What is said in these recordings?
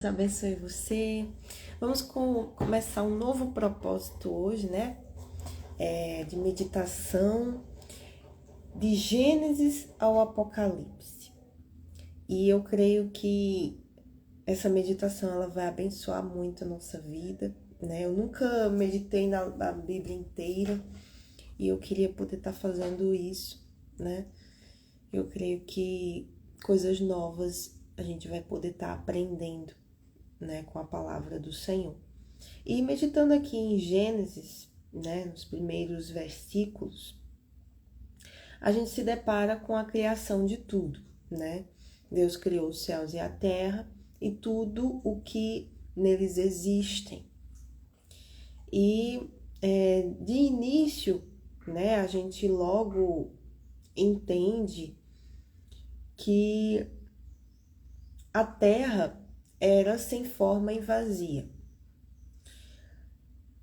Abençoe você. Vamos começar um novo propósito hoje, né? De meditação de Gênesis ao Apocalipse. E eu creio que essa meditação ela vai abençoar muito a nossa vida, né? Eu nunca meditei na Bíblia inteira e eu queria poder estar fazendo isso, né? Eu creio que coisas novas a gente vai poder estar aprendendo, né, com a palavra do Senhor. E meditando aqui em Gênesis, né, nos primeiros versículos, a gente se depara com a criação de tudo, né? Deus criou os céus e a terra e tudo o que neles existem. E de início, né, a gente logo entende que a terra era sem forma e vazia.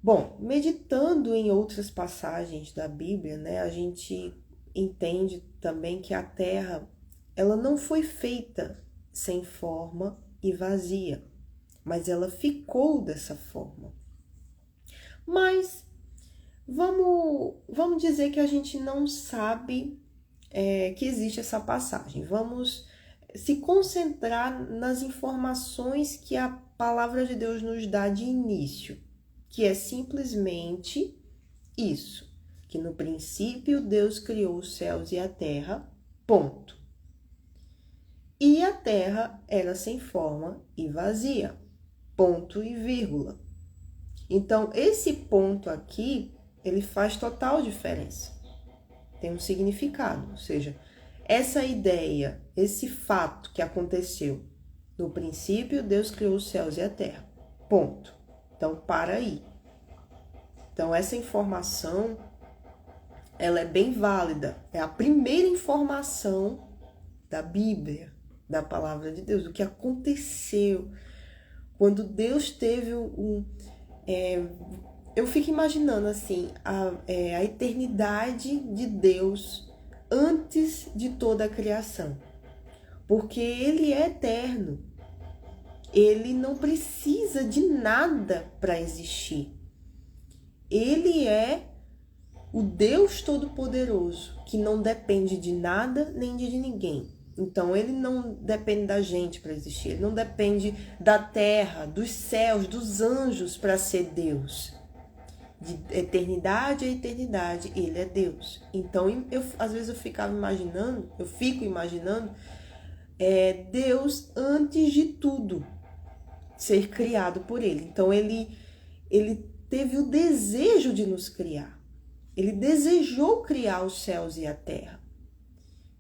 Bom, meditando em outras passagens da Bíblia, né, a gente entende também que a terra, ela não foi feita sem forma e vazia, mas ela ficou dessa forma. Mas vamos dizer que a gente não sabe que existe essa passagem. Vamos se concentrar nas informações que a palavra de Deus nos dá de início, que é simplesmente isso, que no princípio Deus criou os céus e a terra, ponto. E a terra era sem forma e vazia, ponto e vírgula. Então, esse ponto aqui, ele faz total diferença. Tem um significado, ou seja, essa ideia, esse fato que aconteceu, no princípio Deus criou os céus e a terra, ponto. Então, para aí. Então, essa informação, ela é bem válida. É a primeira informação da Bíblia, da palavra de Deus, do que aconteceu. Quando Deus teve eu fico imaginando assim, a eternidade de Deus antes de toda a criação. Porque Ele é eterno. Ele não precisa de nada para existir. Ele é o Deus Todo-Poderoso, que não depende de nada nem de ninguém. Então, ele não depende da gente para existir. Ele não depende da terra, dos céus, dos anjos para ser Deus. De eternidade a eternidade, ele é Deus. Então, às vezes eu fico imaginando Deus antes de tudo ser criado por ele. Então, ele teve o desejo de nos criar. Ele desejou criar os céus e a terra.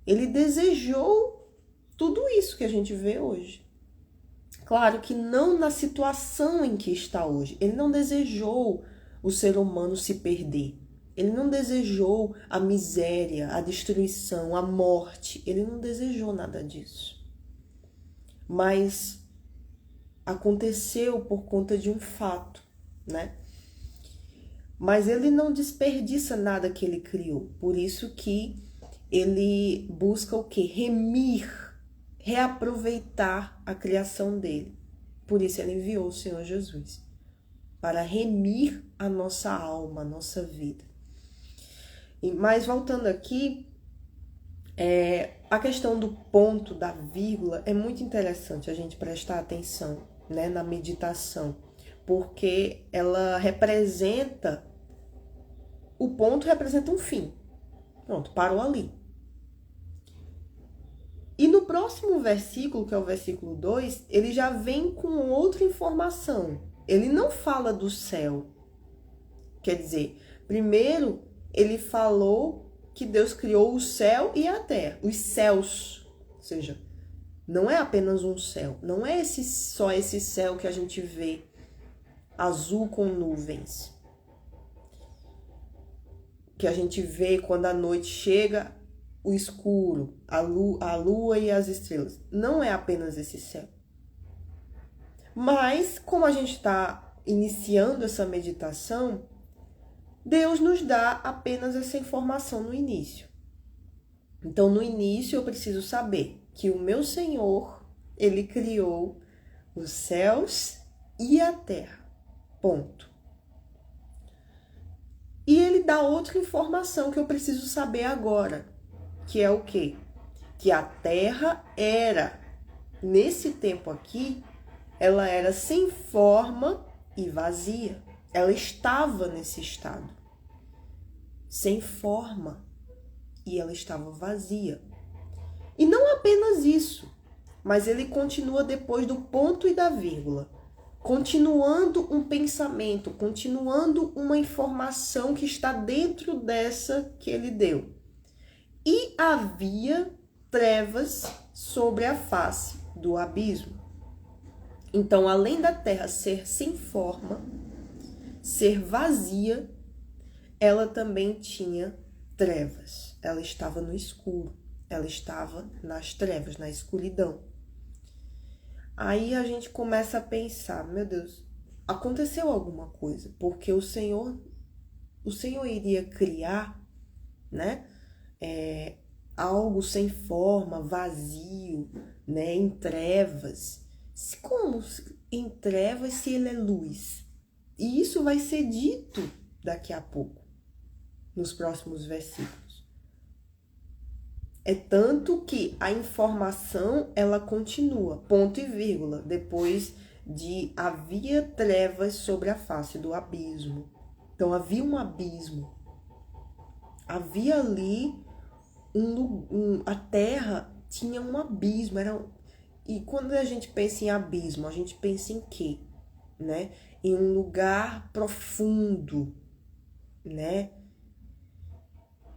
Ele desejou tudo isso que a gente vê hoje. Claro que não na situação em que está hoje. Ele não desejou o ser humano se perder. Ele não desejou a miséria, a destruição, a morte. Ele não desejou nada disso. Mas aconteceu por conta de um fato, né? Mas ele não desperdiça nada que ele criou. Por isso que ele busca o quê? Remir, reaproveitar a criação dele. Por isso ele enviou o Senhor Jesus, para remir a nossa alma, a nossa vida. Mas voltando aqui, a questão do ponto, da vírgula, é muito interessante a gente prestar atenção, né, na meditação, porque ela representa, o ponto representa um fim. Pronto, parou ali. E no próximo versículo, que é o versículo 2, ele já vem com outra informação. Ele não fala do céu. Quer dizer, primeiro ele falou que Deus criou o céu e a terra, os céus. Ou seja, não é apenas um céu, não é só esse céu que a gente vê, azul com nuvens. Que a gente vê quando a noite chega, o escuro, a lua e as estrelas. Não é apenas esse céu. Mas, como a gente está iniciando essa meditação, Deus nos dá apenas essa informação no início. Então, no início, eu preciso saber que o meu Senhor, ele criou os céus e a terra. Ponto. E ele dá outra informação que eu preciso saber agora, que é o quê? Que a terra era, nesse tempo aqui, ela era sem forma e vazia. Ela estava nesse estado, sem forma, e ela estava vazia. E não apenas isso, mas ele continua depois do ponto e da vírgula, continuando um pensamento, continuando uma informação que está dentro dessa que ele deu. E havia trevas sobre a face do abismo. Então, além da terra ser sem forma, ser vazia, ela também tinha trevas. Ela estava no escuro, ela estava nas trevas, na escuridão. Aí a gente começa a pensar, meu Deus, aconteceu alguma coisa, porque o Senhor iria criar, né, algo sem forma, vazio, né, em trevas. Como em trevas se ele é luz? E isso vai ser dito daqui a pouco, nos próximos versículos. É tanto que a informação, ela continua, ponto e vírgula, depois de havia trevas sobre a face do abismo. Então havia um abismo. Havia ali a terra tinha um abismo. E quando a gente pensa em abismo, a gente pensa em quê? Né? Em um lugar profundo, né?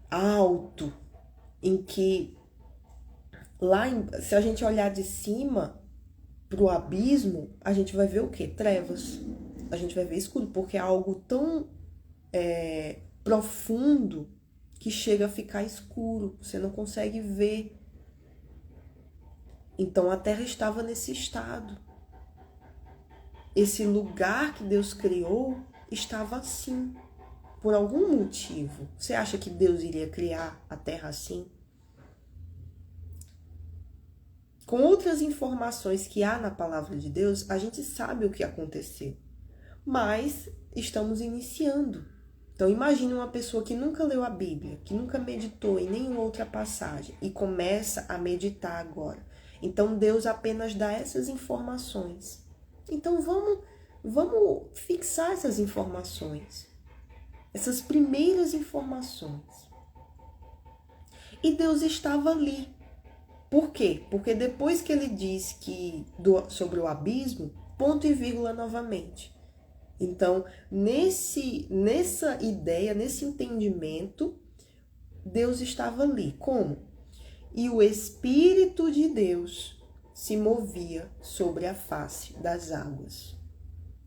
Alto, em que lá, se a gente olhar de cima para o abismo, a gente vai ver o quê? Trevas. A gente vai ver escuro, porque é algo tão profundo que chega a ficar escuro. Você não consegue ver. Então a terra estava nesse estado. Esse lugar que Deus criou estava assim, por algum motivo. Você acha que Deus iria criar a terra assim? Com outras informações que há na palavra de Deus, a gente sabe o que aconteceu. Mas estamos iniciando. Então imagine uma pessoa que nunca leu a Bíblia, que nunca meditou em nenhuma outra passagem e começa a meditar agora. Então Deus apenas dá essas informações. Então vamos fixar essas informações. Essas primeiras informações. E Deus estava ali. Por quê? Porque depois que ele diz sobre o abismo, ponto e vírgula novamente. Então, nessa ideia, nesse entendimento, Deus estava ali. Como? E o Espírito de Deus se movia sobre a face das águas.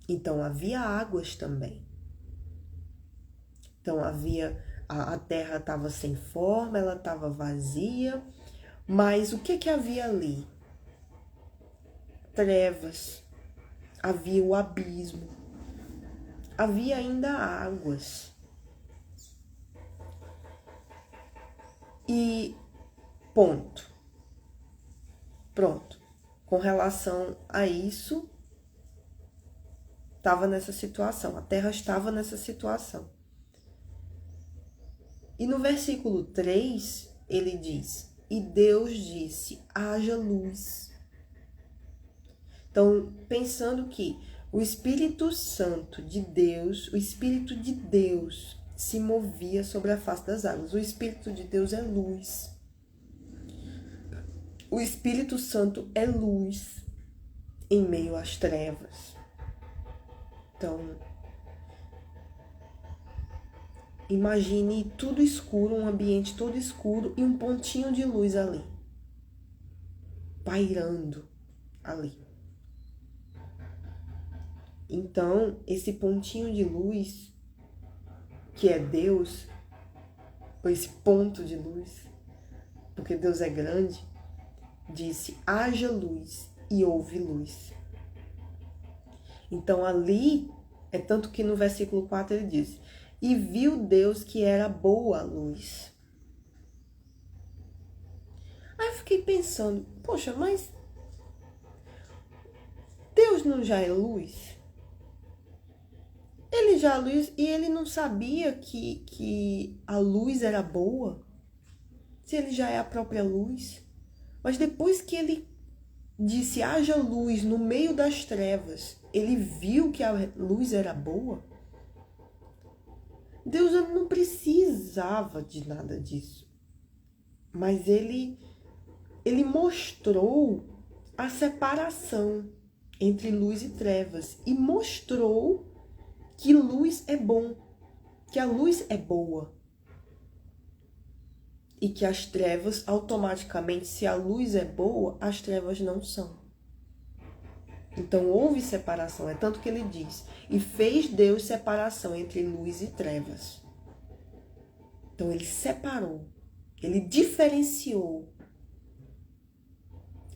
Então, havia águas também. Então, a terra estava sem forma, ela estava vazia. Mas o que havia ali? Trevas. Havia o abismo. Havia ainda águas. E ponto. Pronto. Com relação a isso, estava nessa situação. A terra estava nessa situação. E no versículo 3, ele diz: e Deus disse, haja luz. Então, pensando que o Espírito Santo de Deus, o Espírito de Deus se movia sobre a face das águas. O Espírito de Deus é luz. O Espírito Santo é luz em meio às trevas. Então, imagine tudo escuro, um ambiente todo escuro e um pontinho de luz ali, pairando ali. Então, esse pontinho de luz, que é Deus, ou esse ponto de luz, porque Deus é grande, disse, haja luz e houve luz. Então, ali, é tanto que no versículo 4 ele diz, e viu Deus que era boa a luz. Aí eu fiquei pensando, poxa, mas Deus não já é luz? Ele já é luz e ele não sabia que a luz era boa? Se ele já é a própria luz? Mas depois que ele disse haja luz no meio das trevas, ele viu que a luz era boa? Deus não precisava de nada disso. Mas ele mostrou a separação entre luz e trevas e mostrou que luz é bom, que a luz é boa. E que as trevas, automaticamente, se a luz é boa, as trevas não são. Então houve separação, é tanto que ele diz, e fez Deus separação entre luz e trevas. Então ele separou, ele diferenciou.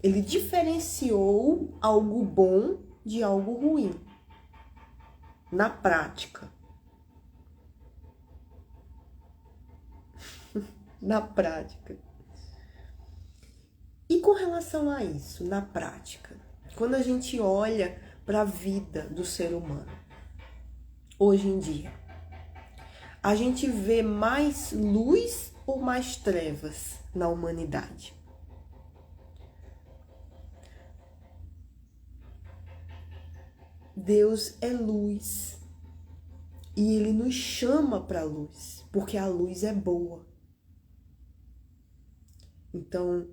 Ele diferenciou algo bom de algo ruim, na prática. Na prática. E com relação a isso, na prática, quando a gente olha para a vida do ser humano, hoje em dia, a gente vê mais luz ou mais trevas na humanidade? Deus é luz e Ele nos chama para a luz, porque a luz é boa. Então,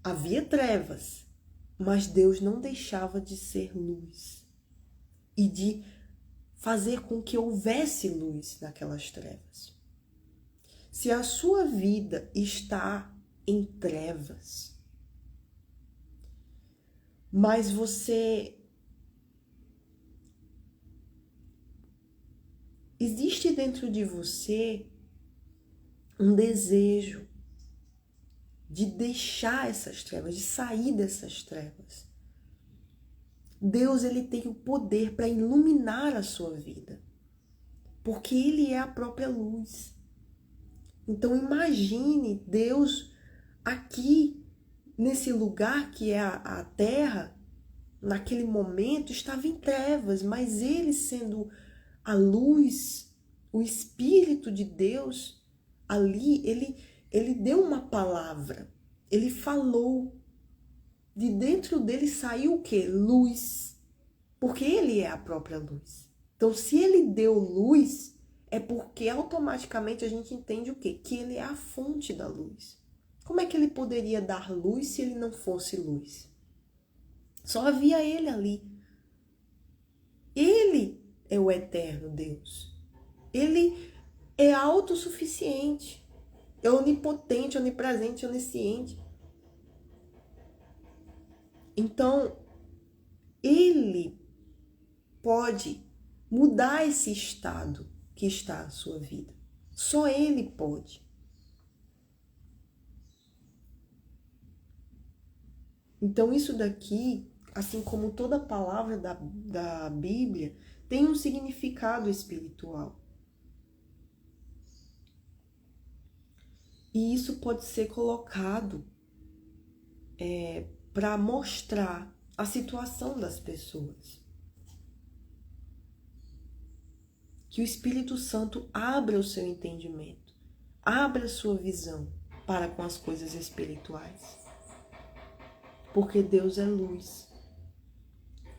havia trevas, mas Deus não deixava de ser luz e de fazer com que houvesse luz naquelas trevas. Se a sua vida está em trevas, mas existe dentro de você um desejo de deixar essas trevas, de sair dessas trevas. Deus, ele tem o poder para iluminar a sua vida, porque ele é a própria luz. Então imagine Deus aqui, nesse lugar que é a terra, naquele momento estava em trevas, mas ele sendo a luz, o Espírito de Deus, ali, ele deu uma palavra, ele falou. De dentro dele saiu o quê? Luz. Porque ele é a própria luz. Então, se ele deu luz, é porque automaticamente a gente entende o quê? Que ele é a fonte da luz. Como é que ele poderia dar luz se ele não fosse luz? Só havia ele ali. Ele é o eterno Deus. Ele é autossuficiente. É onipotente, onipresente, onisciente. Então, ele pode mudar esse estado que está na sua vida. Só ele pode. Então, isso daqui, assim como toda palavra da Bíblia, tem um significado espiritual. E isso pode ser colocado para mostrar a situação das pessoas. Que o Espírito Santo abra o seu entendimento, abra a sua visão para com as coisas espirituais. Porque Deus é luz.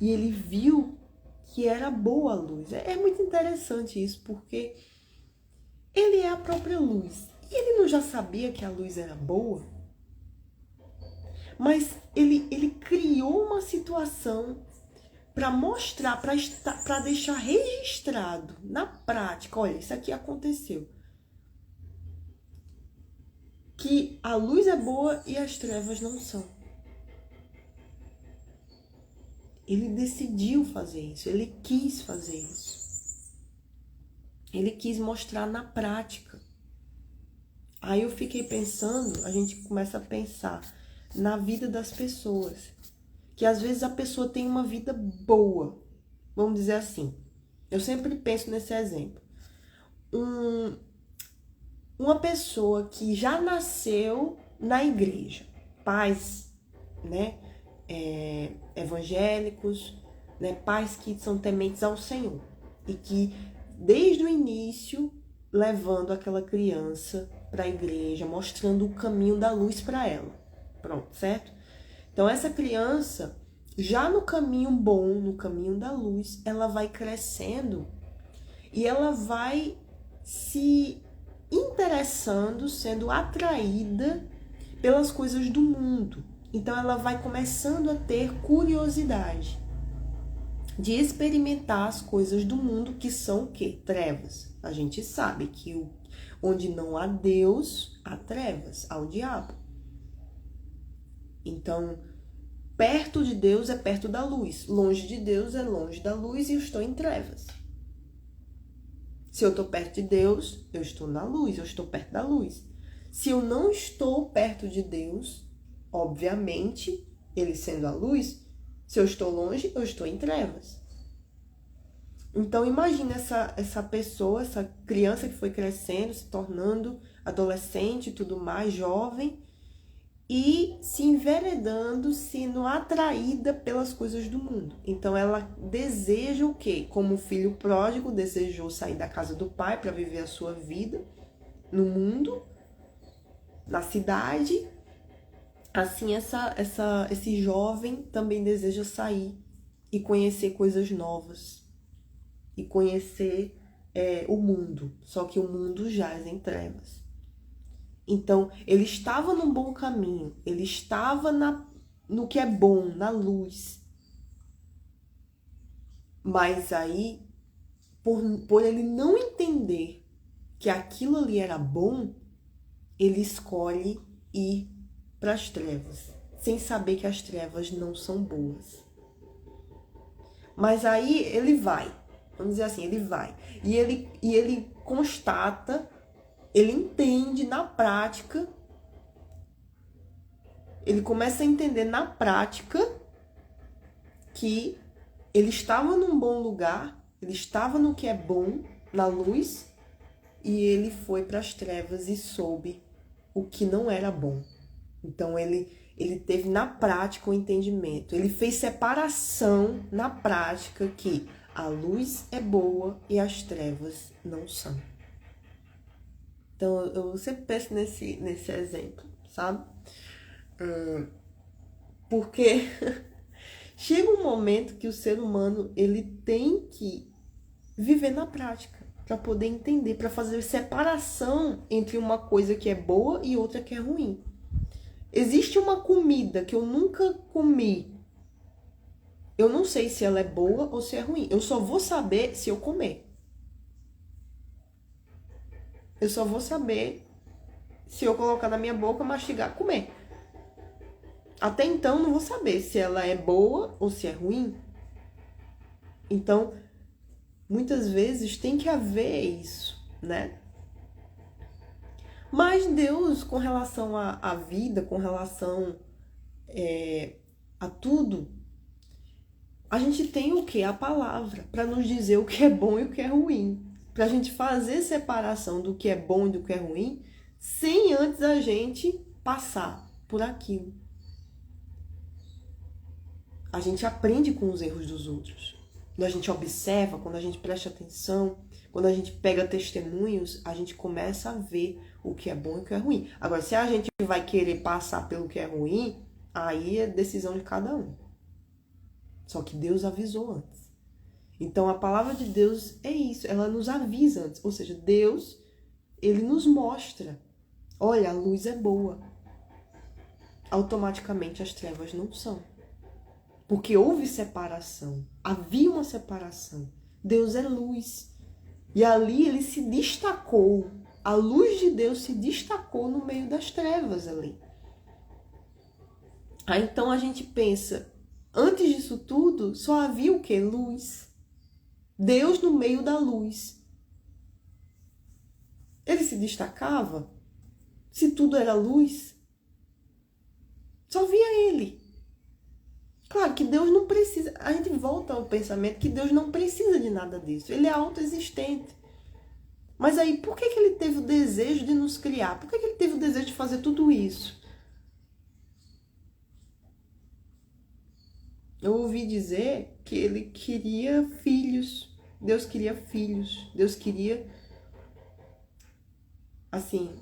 E ele viu que era boa a luz. É muito interessante isso, porque ele é a própria luz. E ele não já sabia que a luz era boa? Mas ele criou uma situação para mostrar, para deixar registrado na prática. Olha, isso aqui aconteceu. Que a luz é boa e as trevas não são. Ele decidiu fazer isso, ele quis fazer isso. Ele quis mostrar na prática. Aí eu fiquei pensando, a gente começa a pensar na vida das pessoas. Que às vezes a pessoa tem uma vida boa, vamos dizer assim. Eu sempre penso nesse exemplo. Uma pessoa que já nasceu na igreja, pais, né, evangélicos, né? Pais que são tementes ao Senhor e que, desde o início, levando aquela criança para a igreja, mostrando o caminho da luz para ela. Pronto, certo? Então, essa criança, já no caminho bom, no caminho da luz, ela vai crescendo e ela vai se interessando, sendo atraída pelas coisas do mundo. Então, ela vai começando a ter curiosidade de experimentar as coisas do mundo, que são o quê? Trevas. A gente sabe que onde não há Deus, há trevas, há o diabo. Então, perto de Deus é perto da luz. Longe de Deus é longe da luz e eu estou em trevas. Se eu estou perto de Deus, eu estou na luz, eu estou perto da luz. Se eu não estou perto de Deus, obviamente, ele sendo a luz, se eu estou longe, eu estou em trevas. Então, imagina essa pessoa, essa criança que foi crescendo, se tornando adolescente e tudo mais, jovem, e se enveredando, sendo atraída pelas coisas do mundo. Então, ela deseja o quê? Como o filho pródigo desejou sair da casa do pai para viver a sua vida no mundo, na cidade. Assim, esse jovem também deseja sair e conhecer coisas novas. E conhecer o mundo. Só que o mundo jaz em trevas. Então, ele estava num bom caminho. Ele estava no que é bom, na luz. Mas aí, por ele não entender que aquilo ali era bom, ele escolhe ir para as trevas, sem saber que as trevas não são boas. Mas aí ele vai, vamos dizer assim, ele vai. E ele constata, ele entende na prática, ele começa a entender na prática que ele estava num bom lugar, ele estava no que é bom, na luz, e ele foi para as trevas e soube o que não era bom. Então, ele teve na prática o entendimento. Ele fez separação na prática que a luz é boa e as trevas não são. Então, eu sempre penso nesse exemplo, sabe? Porque chega um momento que o ser humano ele tem que viver na prática para poder entender, para fazer separação entre uma coisa que é boa e outra que é ruim. Existe uma comida que eu nunca comi. Eu não sei se ela é boa ou se é ruim. Eu só vou saber se eu comer. Eu só vou saber se eu colocar na minha boca, mastigar, comer. Até então, não vou saber se ela é boa ou se é ruim. Então, muitas vezes tem que haver isso, né? Mas Deus, com relação à vida, com relação a tudo, a gente tem o quê? A palavra, para nos dizer o que é bom e o que é ruim. Para a gente fazer separação do que é bom e do que é ruim, sem antes a gente passar por aquilo. A gente aprende com os erros dos outros. Quando a gente observa, quando a gente presta atenção, quando a gente pega testemunhos, a gente começa a ver o que é bom e o que é ruim. Agora, se a gente vai querer passar pelo que é ruim, aí é decisão de cada um. Só que Deus avisou antes. Então, a palavra de Deus é isso, ela nos avisa antes. Ou seja, Deus, ele nos mostra. Olha, a luz é boa. Automaticamente as trevas não são. Porque houve separação. Havia uma separação. Deus é luz. E ali ele se destacou. A luz de Deus se destacou no meio das trevas ali. Aí então a gente pensa, antes disso tudo, só havia o quê? Luz. Deus no meio da luz. Ele se destacava? Se tudo era luz, só via ele. Claro que Deus não precisa, a gente volta ao pensamento que Deus não precisa de nada disso. Ele é autoexistente. Mas aí, por que ele teve o desejo de nos criar? Por que ele teve o desejo de fazer tudo isso? Eu ouvi dizer que ele queria filhos. Deus queria filhos. Deus queria, assim,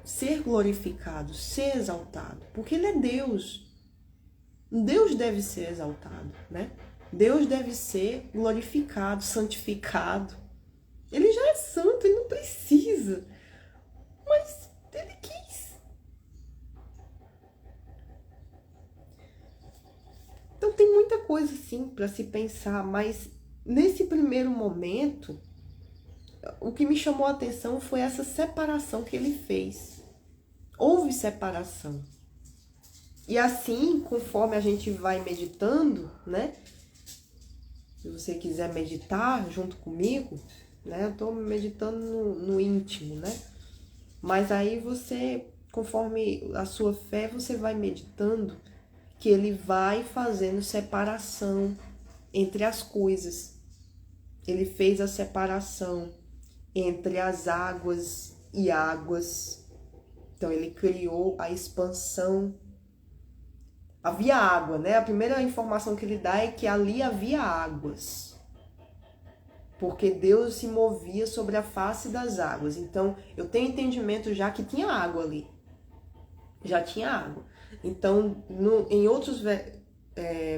ser glorificado, ser exaltado. Porque ele é Deus. Deus deve ser exaltado, né? Deus deve ser glorificado, santificado. Ele já é santo, ele não precisa. Mas ele quis. Então tem muita coisa assim para se pensar, mas nesse primeiro momento, o que me chamou a atenção foi essa separação que ele fez. Houve separação. E assim, conforme a gente vai meditando, né? Se você quiser meditar junto comigo, né? Eu estou meditando no íntimo, né? Mas aí você, conforme a sua fé, você vai meditando que ele vai fazendo separação entre as coisas. Ele fez a separação entre as águas e águas. Então ele criou a expansão. Havia água, né? A primeira informação que ele dá é que ali havia águas. Porque Deus se movia sobre a face das águas. Então, eu tenho entendimento já que tinha água ali. Já tinha água. Então, em outros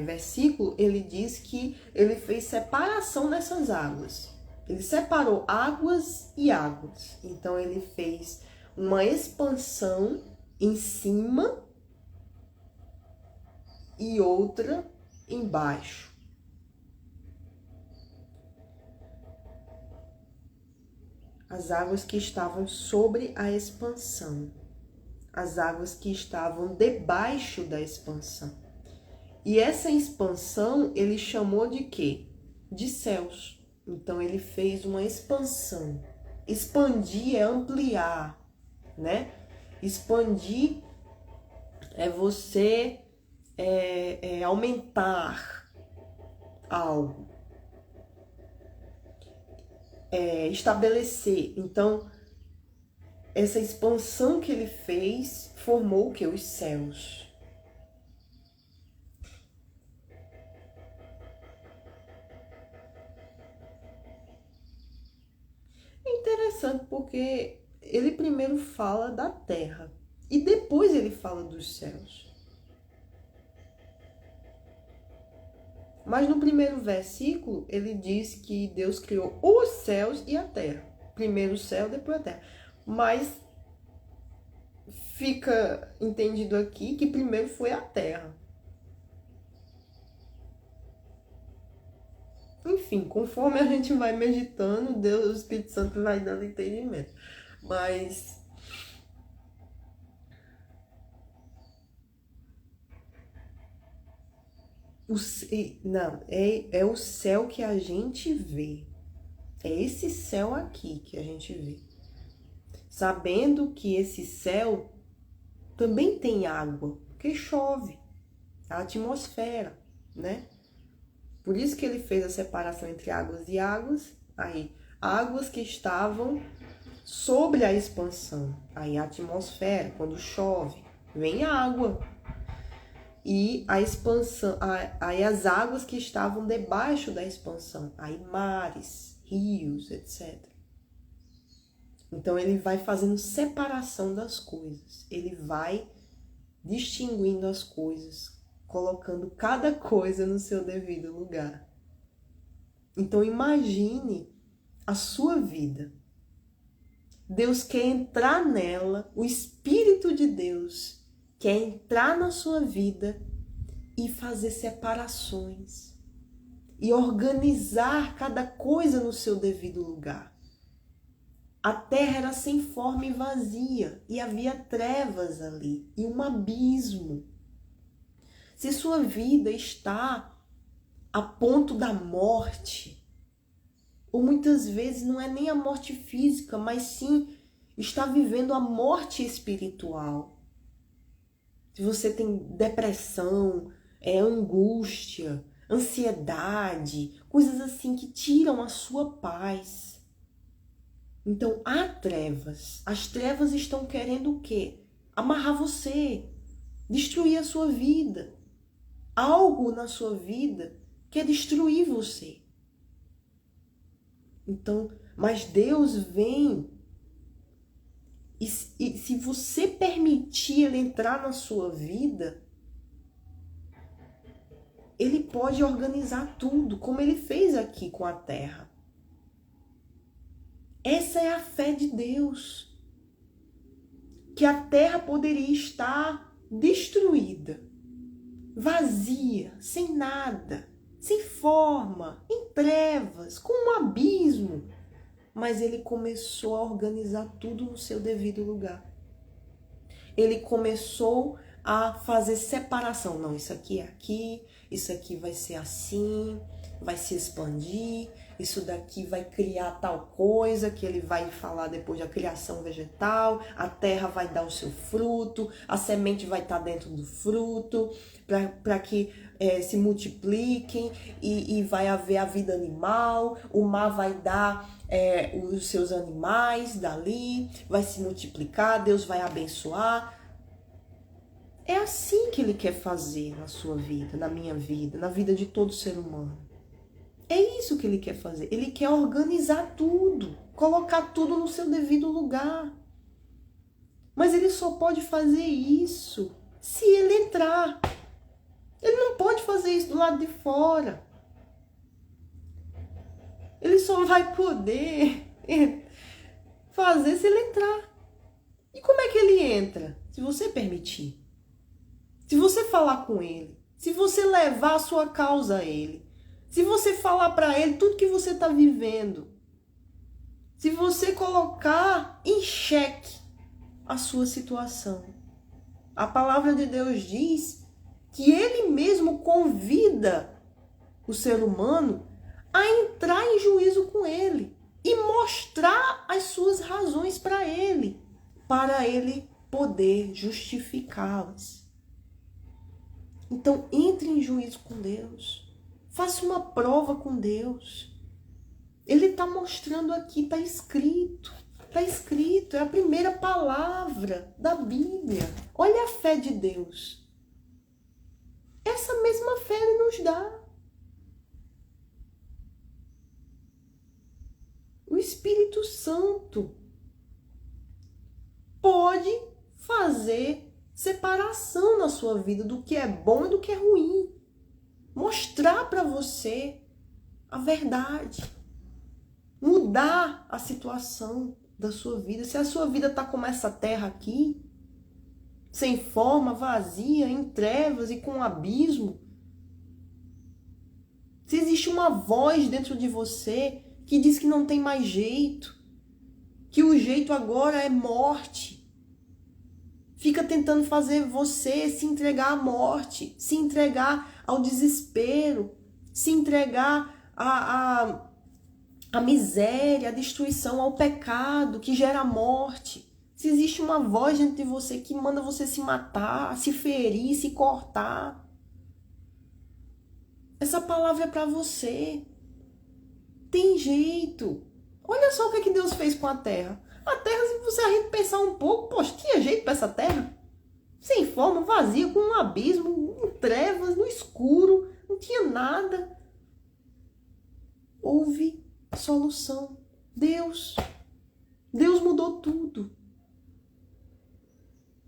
versículos, ele diz que ele fez separação nessas águas. Ele separou águas e águas. Então, ele fez uma expansão em cima e outra embaixo. As águas que estavam sobre a expansão. As águas que estavam debaixo da expansão. E essa expansão ele chamou de quê? De céus. Então ele fez uma expansão. Expandir é ampliar, né? Expandir é você aumentar algo. Estabelecer. Então, essa expansão que ele fez formou o que? Os céus. É interessante porque ele primeiro fala da terra e depois ele fala dos céus. Mas no primeiro versículo, ele diz que Deus criou os céus e a terra. Primeiro o céu, depois a terra. Mas fica entendido aqui que primeiro foi a terra. Enfim, conforme a gente vai meditando, Deus, o Espírito Santo vai dando entendimento. Mas é o céu que a gente vê. É esse céu aqui que a gente vê. Sabendo que esse céu também tem água, porque chove, a atmosfera, né? Por isso que ele fez a separação entre águas e águas. Aí, águas que estavam sobre a expansão. Aí, a atmosfera, quando chove, vem água. E a expansão, aí as águas que estavam debaixo da expansão. Aí, mares, rios, etc. Então, ele vai fazendo separação das coisas. Ele vai distinguindo as coisas, colocando cada coisa no seu devido lugar. Então, imagine a sua vida. Deus quer entrar nela, o Espírito de Deus quer entrar na sua vida e fazer separações e organizar cada coisa no seu devido lugar. A terra era sem forma e vazia, e havia trevas ali, e um abismo. Se sua vida está a ponto da morte, ou muitas vezes não é nem a morte física, mas sim está vivendo a morte espiritual. Se você tem depressão, angústia, ansiedade, coisas assim que tiram a sua paz. Então, há trevas. As trevas estão querendo o quê? Amarrar você, destruir a sua vida. Algo na sua vida quer destruir você. Então, mas Deus vem e se você permitir ele entrar na sua vida, ele pode organizar tudo, como ele fez aqui com a terra. Essa é a fé de Deus. Que a terra poderia estar destruída, vazia, sem nada, sem forma, em trevas, com um abismo. Mas ele começou a organizar tudo no seu devido lugar. Ele começou a fazer separação. Não, isso aqui é aqui, isso aqui vai ser assim, vai se expandir, isso daqui vai criar tal coisa, que ele vai falar depois da criação vegetal, a terra vai dar o seu fruto, a semente vai estar dentro do fruto, para que se multipliquem e vai haver a vida animal, o mar vai dar os seus animais dali, vai se multiplicar, Deus vai abençoar. É assim que ele quer fazer na sua vida, na minha vida, na vida de todo ser humano. É isso que ele quer fazer. Ele quer organizar tudo, colocar tudo no seu devido lugar. Mas ele só pode fazer isso se ele entrar. Ele não pode fazer isso do lado de fora. Ele só vai poder fazer se ele entrar. E como é que ele entra? Se você permitir. Se você falar com ele. Se você levar a sua causa a ele. Se você falar para ele tudo que você está vivendo. Se você colocar em xeque a sua situação. A palavra de Deus diz que ele mesmo convida o ser humano a entrar em juízo com ele e mostrar as suas razões para ele poder justificá-las. Então, entre em juízo com Deus. Faça uma prova com Deus. Ele está mostrando aqui, está escrito. Está escrito, é a primeira palavra da Bíblia. Olha a fé de Deus. Essa mesma fé ele nos dá. O Espírito Santo pode fazer separação na sua vida do que é bom e do que é ruim. Mostrar para você a verdade. Mudar a situação da sua vida. Se a sua vida está como essa terra aqui, sem forma, vazia, em trevas e com um abismo. Se existe uma voz dentro de você que diz que não tem mais jeito, que o jeito agora é morte, fica tentando fazer você se entregar à morte, se entregar ao desespero, se entregar à miséria, à destruição, ao pecado que gera morte. Se existe uma voz dentro de você que manda você se matar, se ferir, se cortar, essa palavra é para você. Tem jeito. Olha só o que Deus fez com a terra. A terra, se você pensar um pouco, poxa, tinha jeito para essa terra? Sem forma, vazia, com um abismo, em trevas, no escuro, não tinha nada. Houve solução. Deus mudou tudo.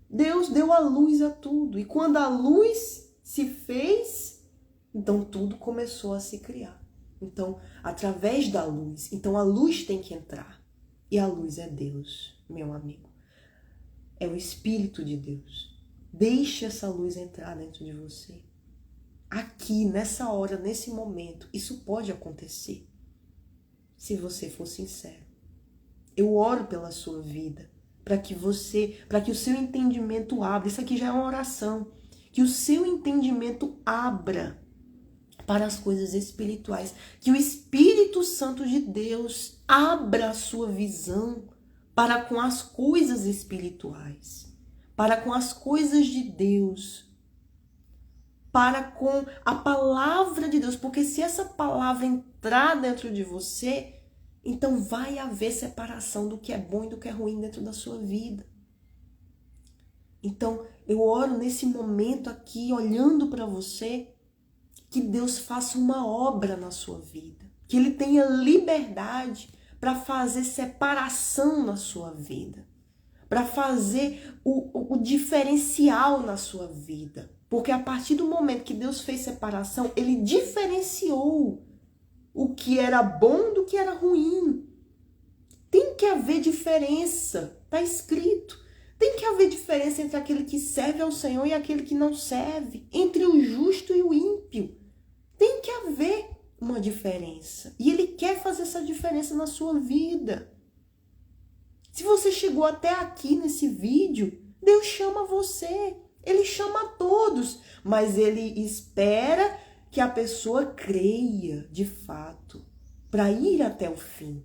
Deus deu a luz a tudo. E quando a luz se fez, então tudo começou a se criar. Então, através da luz. Então, a luz tem que entrar. E a luz é Deus, meu amigo. É o Espírito de Deus. Deixe essa luz entrar dentro de você. Aqui, nessa hora, nesse momento, isso pode acontecer. Se você for sincero. Eu oro pela sua vida. Para que o seu entendimento abra. Isso aqui já é uma oração. Que o seu entendimento abra para as coisas espirituais. Que o Espírito Santo de Deus abra a sua visão para com as coisas espirituais. Para com as coisas de Deus. Para com a palavra de Deus. Porque se essa palavra entrar dentro de você, então vai haver separação do que é bom e do que é ruim dentro da sua vida. Então, eu oro nesse momento aqui, olhando para você, que Deus faça uma obra na sua vida, que Ele tenha liberdade para fazer separação na sua vida, para fazer o diferencial na sua vida. Porque a partir do momento que Deus fez separação, Ele diferenciou o que era bom do que era ruim. Tem que haver diferença, está escrito. Tem que haver diferença entre aquele que serve ao Senhor e aquele que não serve, entre o justo e o ímpio. Tem que haver uma diferença. E Ele quer fazer essa diferença na sua vida. Se você chegou até aqui nesse vídeo, Deus chama você. Ele chama a todos, mas Ele espera que a pessoa creia de fato, para ir até o fim.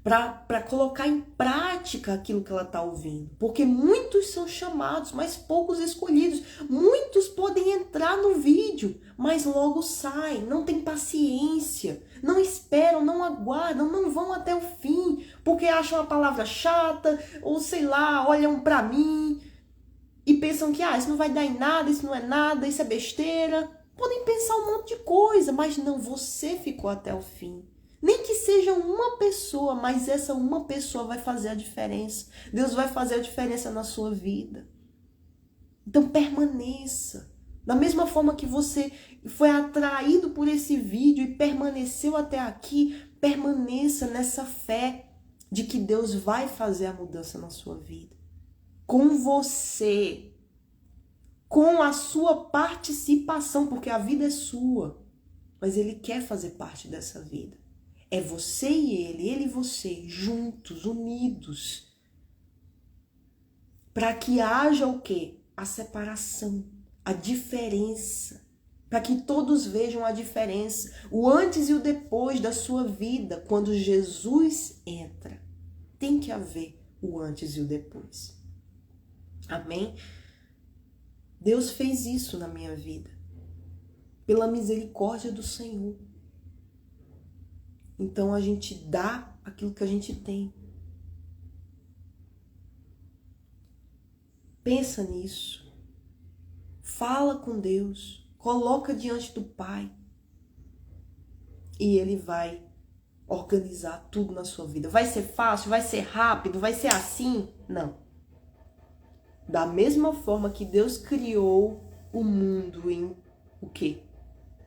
Para colocar em prática aquilo que ela está ouvindo. Porque muitos são chamados, mas poucos escolhidos. Muitos podem entrar no vídeo, mas logo saem, não tem paciência, não esperam, não aguardam, não vão até o fim, porque acham a palavra chata, ou sei lá, olham para mim e pensam que isso não vai dar em nada, isso não é nada, isso é besteira. Podem pensar um monte de coisa, mas não, você ficou até o fim. Nem que seja uma pessoa, mas essa uma pessoa vai fazer a diferença. Deus vai fazer a diferença na sua vida. Então permaneça. Da mesma forma que você foi atraído por esse vídeo e permaneceu até aqui, permaneça nessa fé de que Deus vai fazer a mudança na sua vida. Com você. Com a sua participação, porque a vida é sua. Mas Ele quer fazer parte dessa vida. É você e ele e você, juntos, unidos. Para que haja o quê? A separação, a diferença. Para que todos vejam a diferença, o antes e o depois da sua vida, quando Jesus entra. Tem que haver o antes e o depois. Amém? Deus fez isso na minha vida. Pela misericórdia do Senhor. Então a gente dá aquilo que a gente tem. Pensa nisso. Fala com Deus. Coloca diante do Pai. E Ele vai organizar tudo na sua vida. Vai ser fácil? Vai ser rápido? Vai ser assim? Não. Da mesma forma que Deus criou o mundo em o quê?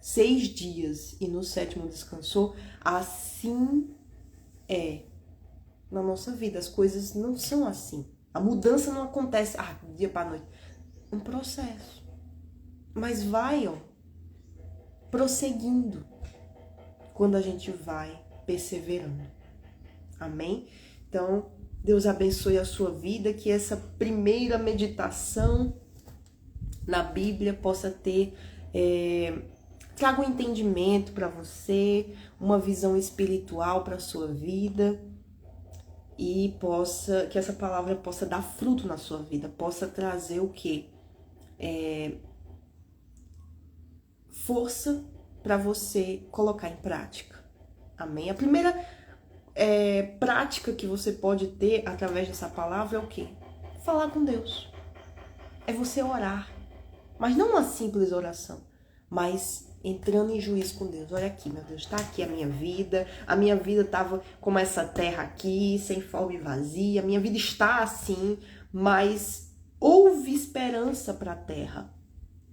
6 dias e no 7º descansou, assim é na nossa vida. As coisas não são assim. A mudança não acontece do dia para noite. Um processo. Mas vai, prosseguindo quando a gente vai perseverando. Amém? Então, Deus abençoe a sua vida, que essa primeira meditação na Bíblia possa ter traga um entendimento para você, uma visão espiritual para a sua vida e que essa palavra possa dar fruto na sua vida, possa trazer o quê? Força para você colocar em prática. Amém? A primeira prática que você pode ter através dessa palavra é o quê? Falar com Deus. É você orar. Mas não uma simples oração, mas entrando em juízo com Deus. Olha aqui, meu Deus, está aqui a minha vida estava como essa terra aqui, sem forma e vazia, a minha vida está assim, mas houve esperança para a terra.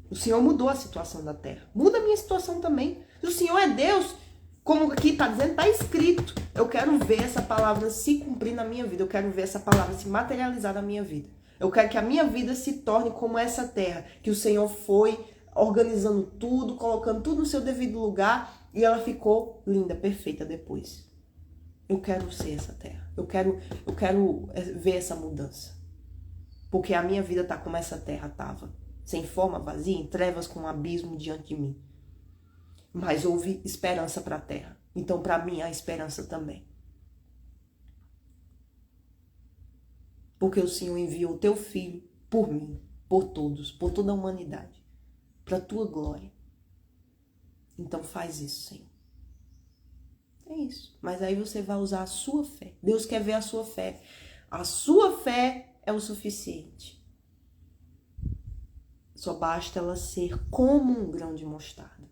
O Senhor mudou a situação da terra, muda a minha situação também. Se o Senhor é Deus, como aqui está dizendo, está escrito, eu quero ver essa palavra se cumprir na minha vida, eu quero ver essa palavra se materializar na minha vida. Eu quero que a minha vida se torne como essa terra, que o Senhor foi organizando tudo, colocando tudo no seu devido lugar e ela ficou linda, perfeita depois. Eu quero ser essa terra. Eu quero ver essa mudança. Porque a minha vida tá como essa terra tava, sem forma, vazia, em trevas, com um abismo diante de mim. Mas houve esperança para a terra. Então, para mim, há esperança também. Porque o Senhor enviou o teu filho por mim, por todos, por toda a humanidade. Para a tua glória. Então faz isso, Senhor. É isso. Mas aí você vai usar a sua fé. Deus quer ver a sua fé. A sua fé é o suficiente. Só basta ela ser como um grão de mostarda.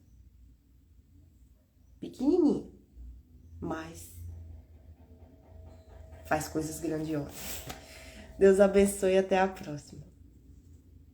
Pequenininha, mas faz coisas grandiosas. Deus abençoe e até a próxima.